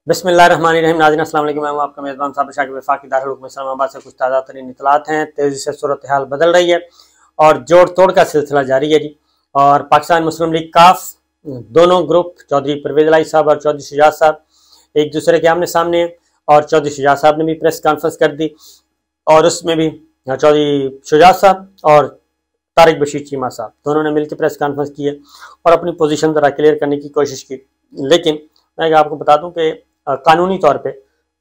बिस्मिल्लाहिर्रहमानिर्रहीम। नाज़रीन अस्सलाम वालेकुम। मैं हूं आपका मेज़बान साबिर शाकिब। वफाकी दारुल इस्लामाबाद से कुछ ताज़ा तरीन इत्तलात हैं। तेज़ी से सूरत हाल बदल रही है और जोड़ तोड़ का सिलसिला जारी है जी। और पाकिस्तान मुस्लिम लीग काफ दोनों ग्रुप चौधरी परवेज़ इलाही साहब और चौधरी शुजात साहब एक दूसरे के आमने सामने हैं। और चौधरी शुजात साहब ने भी प्रेस कॉन्फ्रेंस कर दी और उसमें भी चौधरी शुजात साहब और तारिक बशीर चीमा साहब दोनों ने मिलकर प्रेस कॉन्फ्रेंस की है और अपनी पोजीशन ज़रा क्लियर करने की कोशिश की। लेकिन मैं आपको बता दूं कि कानूनी तौर पे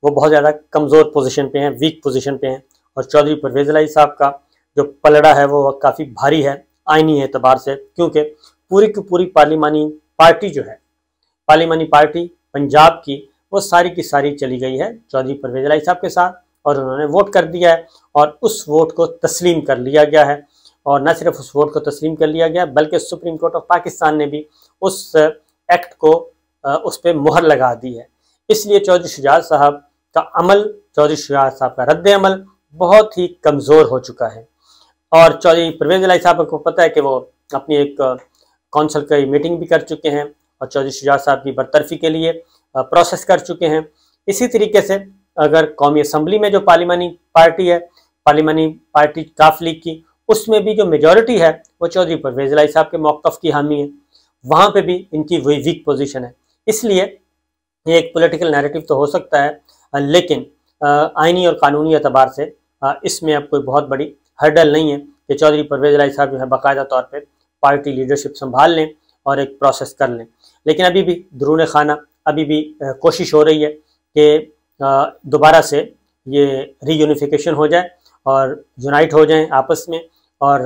वो बहुत ज़्यादा कमज़ोर पोजीशन पे हैं, वीक पोजीशन पे हैं। और चौधरी परवेज़ इलाही साहब का जो पलड़ा है वो काफ़ी भारी है आइनी एतबार से, क्योंकि पूरी की पूरी पार्लिमानी पार्टी जो है, पार्लिमानी पार्टी पंजाब की, वो सारी की सारी चली गई है चौधरी परवेज़ इलाही साहब के साथ और उन्होंने वोट कर दिया है और उस वोट को तस्लीम कर लिया गया है। और न सिर्फ उस वोट को तस्लीम कर लिया गया बल्कि सुप्रीम कोर्ट ऑफ पाकिस्तान ने भी उस एक्ट को उस पर मुहर लगा दी है। इसलिए चौधरी शुजात साहब का अमल, चौधरी शुजात साहब का रद्द अमल बहुत ही कमज़ोर हो चुका है। और चौधरी परवेज़ इलाही साहब को पता है कि वो अपनी एक कौंसिल की मीटिंग भी कर चुके हैं और चौधरी शुजात साहब की बरतरफी के लिए प्रोसेस कर चुके हैं। इसी तरीके से अगर कौमी असम्बली में जो पार्लिमानी पार्टी है, पार्लिमानी पार्टी काफ लीग की, उसमें भी जो मेजॉरिटी है वो चौधरी परवेज़ इलाही साहब के मौक़िफ़ की हामी है, वहाँ पे भी इनकी वही वीक पोजीशन है। इसलिए ये एक पॉलिटिकल नैरेटिव तो हो सकता है, लेकिन आइनी और कानूनी एतबार से इसमें अब कोई बहुत बड़ी हर्डल नहीं है कि चौधरी परवेज़ इलाही साहब जो है बाकायदा तौर पे पार्टी लीडरशिप संभाल लें और एक प्रोसेस कर लें। लेकिन अभी भी दरून खाना अभी भी कोशिश हो रही है कि दोबारा से ये रीयूनिफिकेशन हो जाए और यूनाइट हो जाएं आपस में। और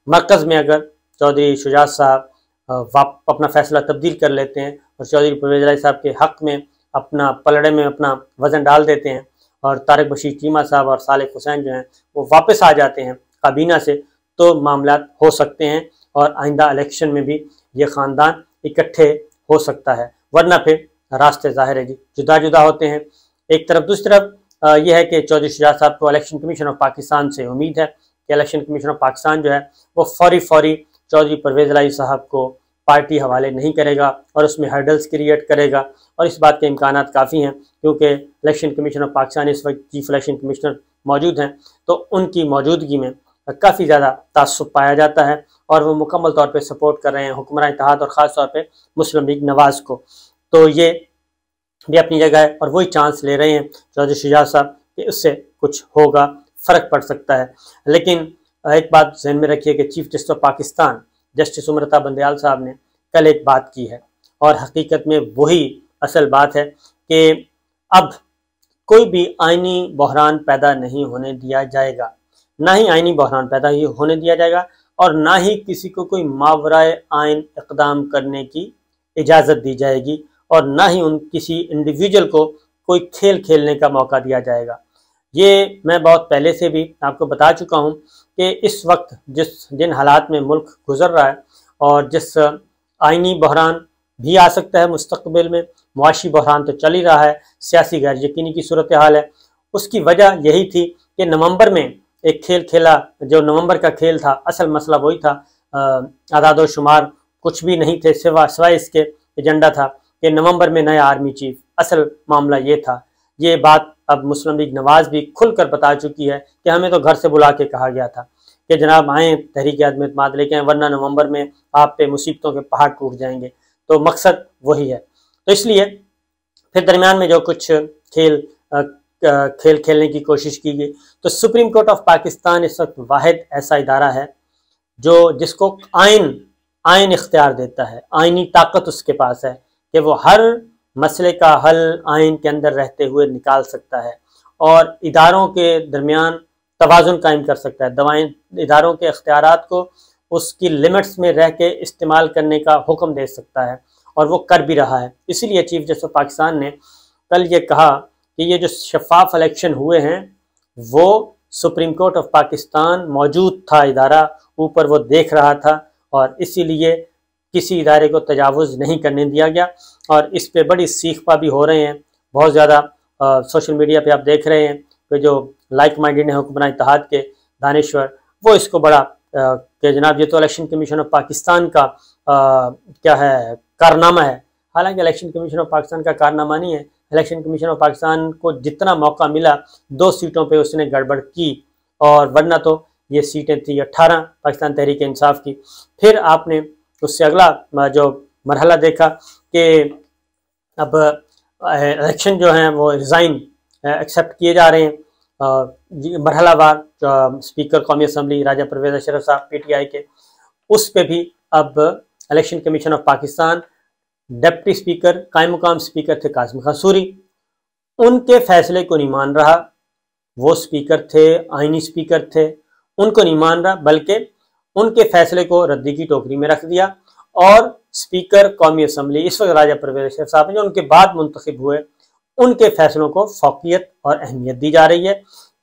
मरकज़ में अगर चौधरी शुजात साहब अपना फैसला तब्दील कर लेते हैं और चौधरी परवेज़ इलाही साहब के हक़ में अपना पलड़े में अपना वज़न डाल देते हैं और तारिक बशीर चीमा साहब और सालेक हुसैन जो हैं वो वापस आ जाते हैं काबीना से, तो मामलात हो सकते हैं और आइंदा इलेक्शन में भी ये ख़ानदान इकट्ठे हो सकता है। वरना फिर रास्ते ज़ाहिर है जी जुदा जुदा होते हैं एक तरफ। दूसरी तरफ यह है कि चौधरी शुजात साहब को इलेक्शन कमीशन ऑफ पाकिस्तान से उम्मीद है कि इलेक्शन कमीशन ऑफ पाकिस्तान जो है वो फौरी चौधरी परवेज़ इलाही साहब को पार्टी हवाले नहीं करेगा और उसमें हर्डल्स क्रिएट करेगा। और इस बात के इम्कानात काफ़ी हैं क्योंकि इलेक्शन कमीशन ऑफ पाकिस्तान इस वक्त चीफ इलेक्शन कमिश्नर मौजूद हैं, तो उनकी मौजूदगी में काफ़ी ज़्यादा तासुब पाया जाता है और वो मुकम्मल तौर पे सपोर्ट कर रहे हैं हुक्मरान इत्तेहाद और ख़ास तौर पे मुस्लिम लीग नवाज़ को। तो ये भी अपनी जगह है और वही चांस ले रहे हैं चौधरी शुजात साहब कि उससे कुछ होगा, फ़र्क पड़ सकता है। लेकिन एक बात ज़हन में रखिए कि chief justice of Pakistan justice Umar Ata Bandial साहब ने कल एक बात की है और हकीकत में वही असल बात है कि अब कोई भी आइनी बहरान पैदा नहीं होने दिया जाएगा, ना ही आइनी बहरान पैदा ही होने दिया जाएगा और ना ही किसी को कोई मावराए आइन इक़दाम करने की इजाज़त दी जाएगी और ना ही किसी इंडिविजुअल को कोई खेल खेलने का मौका दिया जाएगा। ये मैं बहुत पहले से भी आपको बता चुका हूँ कि इस वक्त जिन हालात में मुल्क गुजर रहा है और जिस आइनी बहरान भी आ सकता है मुस्तक़बिल में, मुआशी बहरान तो चल ही रहा है, सियासी गैर यकीनी की सूरत हाल है, उसकी वजह यही थी कि नवंबर में एक खेल खेला, जो नवंबर का खेल था, असल मसला वही था, आदाद शुमार कुछ भी नहीं थे, सिवाय इसके एजेंडा था कि नवंबर में नया आर्मी चीफ। असल मामला ये था। ये बात अब मुस्लिम लीग नवाज़ भी खुलकर बता चुकी है कि हमें तो घर से बुला के कहा गया था कि जनाब आएँ तहरीक आदम एतमाद लेके आएँ, वरना नवंबर में आप पे मुसीबतों के पहाड़ टूट जाएंगे। तो मकसद वही है। तो इसलिए फिर दरमियान में जो कुछ खेल खेलने की कोशिश की गई, तो सुप्रीम कोर्ट ऑफ पाकिस्तान इस वक्त वाहिद ऐसा इदारा है जिसको आइन इख्तियार देता है, आइनी ताकत उसके पास है कि वो हर मसले का हल आइन के अंदर रहते हुए निकाल सकता है और इदारों के दरमियान तवाज़ुन कायम कर सकता है। इदारों के इख्तियारात को उसकी लिमिट्स में रह के इस्तेमाल करने का हुक्म दे सकता है और वो कर भी रहा है। इसीलिए चीफ जस्टिस ऑफ पाकिस्तान ने कल ये कहा कि ये जो शफाफ इलेक्शन हुए हैं वो सुप्रीम कोर्ट ऑफ पाकिस्तान मौजूद था, इदारा ऊपर वो देख रहा था और इसीलिए किसी इदारे को तजावुज़ नहीं करने दिया गया। और इस पे बड़ी सीख पा भी हो रहे हैं बहुत ज़्यादा। सोशल मीडिया पे आप देख रहे हैं कि जो लाइक माइंडेड है हुक्मरान इत्तेहाद के दानिश्वर, वो इसको बड़ा कि जनाब ये तो इलेक्शन कमीशन ऑफ पाकिस्तान का क्या है कारनामा है। हालांकि इलेक्शन कमीशन ऑफ पाकिस्तान का कारनामा नहीं है, इलेक्शन कमीशन ऑफ पाकिस्तान को जितना मौका मिला 2 सीटों पे उसने गड़बड़ की, और वरना तो ये सीटें थी 18 पाकिस्तान तहरीक इंसाफ की। फिर आपने उससे अगला जो मरहला देखा कि अब इलेक्शन जो हैं वो रिज़ाइन एक्सेप्ट किए जा रहे हैं मरहला वार। स्पीकर कौमी असम्बली राजा परवेज़ अशरफ साहब PTI के, उस पे भी अब election commission of Pakistan, deputy speaker कायम मुकाम स्पीकर थे कासिम खान सूरी, उनके फैसले को नहीं मान रहा। वो स्पीकर थे, आइनी स्पीकर थे, उनको नहीं मान रहा, बल्कि उनके फैसले को रद्दी की टोकरी में रख दिया। और स्पीकर कौमी असम्बली इस वक्त राजा परवेज़ अशरफ साहब हैं, जो उनके बाद मुंतखब हुए, उनके फैसलों को फौकियत और अहमियत दी जा रही है।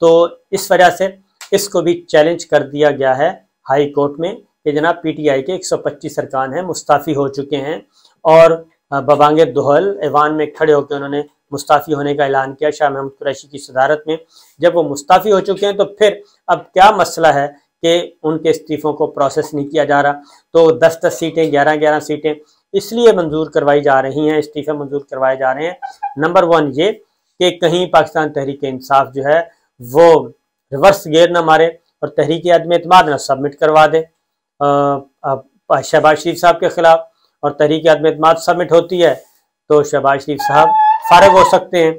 तो इस वजह से इसको भी चैलेंज कर दिया गया है हाई कोर्ट में कि जनाब PTI के 125 अरकान हैं मुस्ताफ़ी हो चुके हैं, और बबांगे दुहल ऐवान में खड़े होकर उन्होंने मुस्ताफ़ी होने का ऐलान किया शाह महमूद कुरैशी की सदारत में। जब वो मुस्ताफ़ी हो चुके हैं तो फिर अब क्या मसला है कि उनके इस्तीफ़ों को प्रोसेस नहीं किया जा रहा। तो 10-10 सीटें, 11-11 सीटें इसलिए मंजूर करवाई जा रही हैं, इस्तीफ़े मंजूर करवाए जा रहे हैं। नंबर 1 ये कि कहीं पाकिस्तान तहरीक इंसाफ जो है वो रिवर्स गेयर ना मारे और तहरीक अदम एतमाद ना सबमिट करवा दे शहबाज शरीफ साहब के खिलाफ, और तहरीक अदम एतमाद सबमिट होती है तो शहबाज शरीफ साहब फारग हो सकते हैं।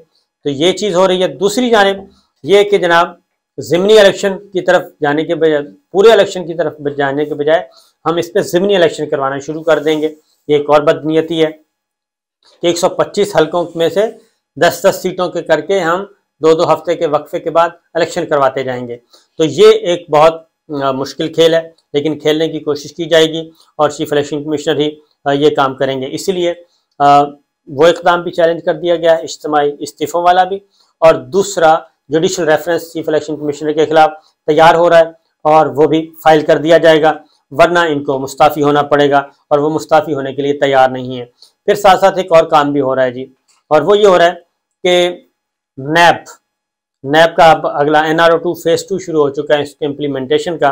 तो ये चीज़ हो रही है। दूसरी जानिब ये कि जनाब ज़िमनी इलेक्शन की तरफ जाने के बजाय, पूरे इलेक्शन की तरफ जाने के बजाय हम इस पर ज़िमनी इलेक्शन करवाना शुरू कर देंगे। ये एक और बदनीयती है कि 125 हलकों में से 10-10 सीटों के करके हम 2-2 हफ्ते के वक्फे के बाद इलेक्शन करवाते जाएंगे। तो ये एक बहुत मुश्किल खेल है, लेकिन खेलने की कोशिश की जाएगी और चीफ इलेक्शन कमिश्नर ही ये काम करेंगे। इसीलिए वो इक़दाम भी चैलेंज कर दिया गया है, इज्तिमाई इस्तीफ़ों वाला भी, और दूसरा judicial reference chief election commissioner के खिलाफ तैयार हो रहा है और वो भी फाइल कर दिया जाएगा, वरना इनको मुस्ताफ़ी होना पड़ेगा, और वो मुस्ताफ़ी होने के लिए तैयार नहीं है। फिर साथ साथ एक और काम भी हो रहा है जी, और वो ये हो रहा है कि नैब का अब अगला NRO2 फेज़ 2 शुरू हो चुका है इसके इम्प्लीमेंटेशन का,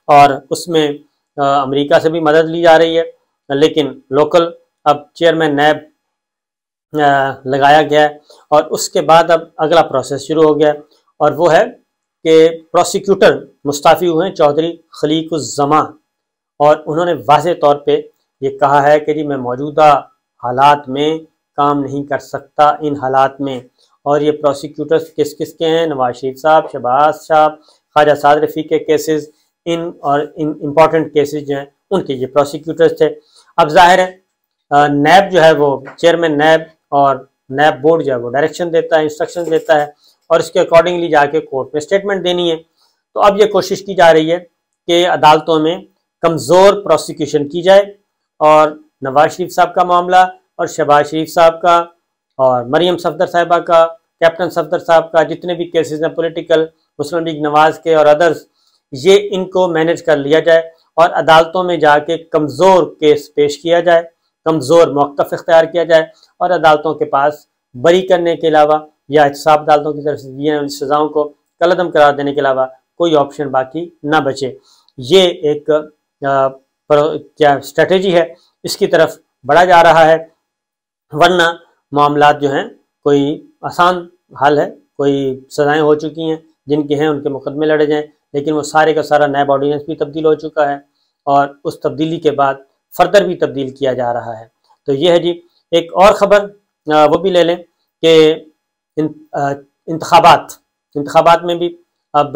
और उसमें अमेरिका से भी मदद ली जा रही है, लेकिन लोकल अब चेयरमैन नैब लगाया गया है। और उसके बाद अब अगला प्रोसेस शुरू हो गया है, और वो है कि प्रोसिक्यूटर मुस्ताफ़ी हुए हैं चौधरी खलीकुज़्ज़मान, और उन्होंने वाज़ेह तौर पे ये कहा है कि जी मैं मौजूदा हालात में काम नहीं कर सकता इन हालात में। और ये प्रोसिक्यूटर्स किस किस के हैं? नवाज शरीफ साहब, शहबाज साहब, ख्वाजा साद रफ़ी के केसेस, इन इम्पॉर्टेंट केसेस जो हैं उनके ये प्रोसिक्यूटर्स थे। अब जाहिर है नैब जो है वो चेयरमैन नैब और नैब बोर्ड जो है वो डायरेक्शन देता है, इंस्ट्रक्शन देता है, और इसके अकॉर्डिंगली जाके कोर्ट में स्टेटमेंट देनी है। तो अब ये कोशिश की जा रही है कि अदालतों में कमज़ोर प्रोसिक्यूशन की जाए, और नवाज शरीफ साहब का मामला और शहबाज शरीफ साहब का और मरियम सफदर साहिबा का, कैप्टन सफदर साहब का, जितने भी केसेस हैं पॉलिटिकल, मुस्लिम लीग नवाज के और अदर्स, ये इनको मैनेज कर लिया जाए और अदालतों में जाके कमज़ोर केस पेश किया जाए, कमज़ोर मौक़िफ़ इख्तियार किया जाए, और अदालतों के पास बरी करने के अलावा या एहतसाब अदालतों की तरफ से दिए सज़ाओं को कलअदम करार देने के अलावा कोई ऑप्शन बाकी ना बचे। ये एक क्या स्ट्रेटजी है, इसकी तरफ बढ़ा जा रहा है, वरना मामलात जो हैं कोई आसान हल है, कोई सज़ाएँ हो चुकी हैं जिनके हैं उनके मुकदमे लड़े जाएँ, लेकिन वो सारे का सारा नैब ऑर्डिनेंस भी तब्दील हो चुका है, और उस तब्दीली के बाद फर्दर भी तब्दील किया जा रहा है। तो ये है जी। एक और ख़बर वो भी ले लें कि इंतखाबात में भी अब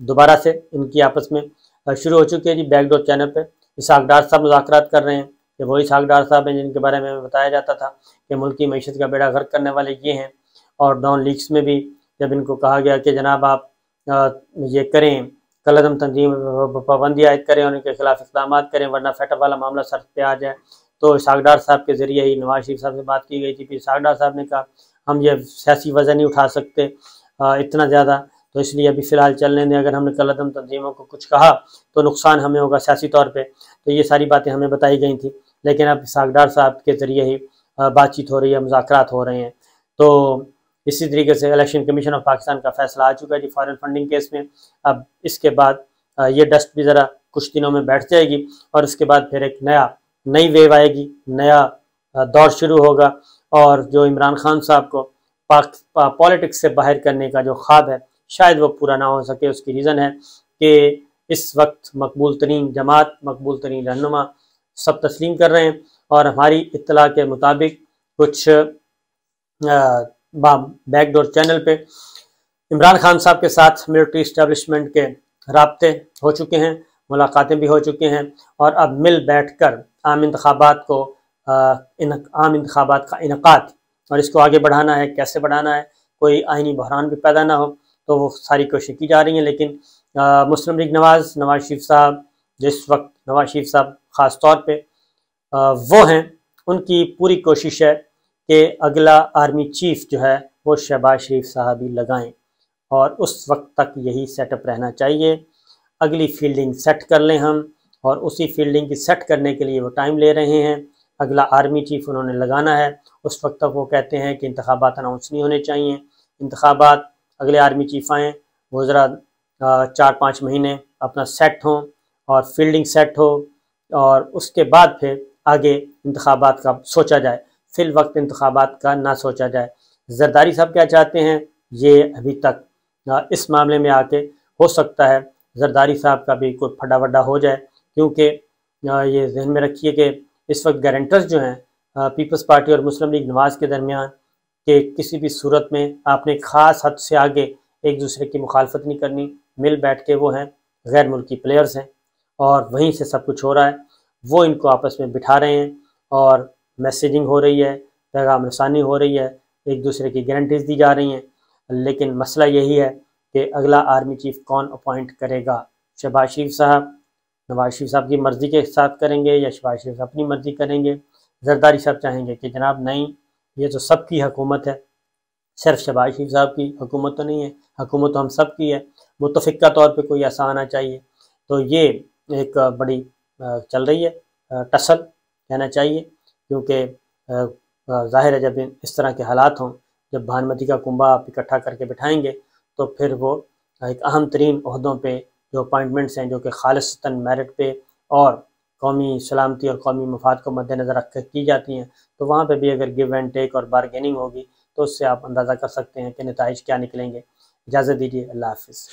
दोबारा से इनकी आपस में शुरू हो चुकी है जी। बैकडोर चैनल पे इसहाक डार साहब मुज़ाकरात कर रहे हैं कि वही इसहाक डार साहब हैं जिनके बारे में बताया जाता था कि मुल्क की मईशत का बेड़ा गर्क करने वाले ये हैं। और डाउन लीक्स में भी जब इनको कहा गया कि जनाब आप ये करें, कलअदम तंजीम पाबंदी आयद करें, उनके खिलाफ इक़दाम करें, वरना फैटअप वाला मामला सर पे आ जाए, तो इसहाक डार साहब के ज़रिए ही नवाज शरीफ साहब से बात की गई थी। फिर इसहाक डार साहब ने कहा हम ये सियासी वजह नहीं उठा सकते इतना ज़्यादा, तो इसलिए अभी फ़िलहाल चलने दें, अगर हमने कलअदम तंजीमों को कुछ कहा तो नुकसान हमें होगा सियासी तौर पे। तो ये सारी बातें हमें बताई गई थी, लेकिन अब इसहाक डार साहब के ज़रिए ही बातचीत हो रही है, मुज़ाकरात हो रहे हैं। तो इसी तरीके से इलेक्शन कमीशन ऑफ पाकिस्तान का फैसला आ चुका है जी फॉरेन फंडिंग केस में। अब इसके बाद ये डस्ट भी ज़रा कुछ दिनों में बैठ जाएगी, और उसके बाद फिर एक नई वेव आएगी, नया दौर शुरू होगा, और जो इमरान खान साहब को پالیٹکس سے باہر کرنے کا جو خواب ہے شاید وہ پورا نہ ہو سکے۔ اس کی ریزن ہے کہ اس وقت مقبول ترین جماعت، مقبول ترین رہنما سب تسلیم کر رہے ہیں، اور ہماری اطلاع کے مطابق کچھ بیک ڈور چینل پہ عمران خان صاحب کے ساتھ ملٹری اسٹیبلشمنٹ کے رابطے ہو چکے ہیں، ملاقاتیں بھی ہو چکے ہیں، اور اب مل بیٹھ کر عام انتخابات کا انعقاد اور اس کو آگے بڑھانا ہے۔ کیسے بڑھانا ہے، کوئی آئینی بحران بھی پیدا نہ ہو، تو وہ ساری کوششیں کی جا رہی ہیں۔ لیکن مسلم لیگ نواز شریف صاحب، جس وقت نواز شریف صاحب خاص طور پہ وہ ہیں، ان کی پوری کوشش ہے کہ اگلا آرمی چیف جو ہے وہ شہباز شریف صاحب ہی لگائیں، اور اس وقت تک یہی سیٹ اپ رہنا چاہیے۔ اگلی فیلڈنگ سیٹ کر لیں ہم، اور اسی فیلڈنگ کی سیٹ کرنے کے لیے وہ ٹائم لے رہے ہیں۔ اگلا آرمی چیف انہوں نے لگانا ہے، اس وقت تک وہ کہتے ہیں کہ انتخابات اناؤنس نہیں ہونے چاہیے۔ انتخابات اگلے آرمی چیف آئیں، وہ ذرا 4-5 مہینے اپنا سیٹ ہوں اور فیلڈنگ سیٹ ہو، اور اس کے بعد پھر آگے انتخابات کا سوچا جائے، فی الوقت انتخابات کا نہ سوچا جائے۔ زرداری صاحب کیا چاہتے ہیں یہ ابھی تک اس معاملے میں آ کے ہو سکتا ہے زرداری صاحب کا بھی کوئی پھڈا وڈا ہو جائے، کیونکہ یہ ذہن میں رکھیے کہ اس وقت گارنٹرز جو ہیں پیپلز پارٹی اور مسلم لیگ نواز کے درمیان، کہ کسی بھی صورت میں آپ نے خاص حد سے آگے ایک دوسرے کی مخالفت نہیں کرنی، مل بیٹھ کے وہ ہیں غیر ملکی پلیئرز ہیں، اور وہیں سے سب کچھ ہو رہا ہے۔ وہ ان کو آپس میں بٹھا رہے ہیں، اور میسیجنگ ہو رہی ہے، پیغام رسانی ہو رہی ہے، ایک دوسرے کی گارنٹیز دی جا رہی ہیں۔ لیکن مسئلہ یہی ہے کہ اگلا آرمی چیف کون اپوائنٹ کرے گا؟ شہباز شریف صاحب نواز شریف صاحب کی مرضی کے ساتھ کریں گے، یا شہباز شریف اپنی مرضی کریں گے؟ زرداری صاحب چاہیں گے کہ جناب نہیں، یہ تو سب کی حکومت ہے، صرف شہباز شریف صاحب کی حکومت تو نہیں ہے، حکومت تو ہم سب کی ہے، متفقہ طور پہ کوئی ایسا آنا چاہیے۔ تو یہ ایک بڑی چل رہی ہے ٹسل کہنا چاہیے، کیونکہ ظاہر ہے جب اس طرح کے حالات ہوں، جب بھانمتی کا کنبہ آپ اکٹھا کر کے بٹھائیں گے، تو پھر وہ ایک اہم ترین عہدوں پہ جو اپوائنٹمنٹس ہیں، جو کہ خالصتاً میرٹ پہ اور قومی سلامتی اور قومی مفاد کو مد نظر رکھ کر کی جاتی ہیں، تو وہاں پہ بھی اگر گیو اینڈ ٹیک اور بارگیننگ ہوگی تو اس سے آپ اندازہ کر سکتے ہیں کہ نتائج کیا نکلیں گے۔ اجازت دیجیے، اللہ حافظ۔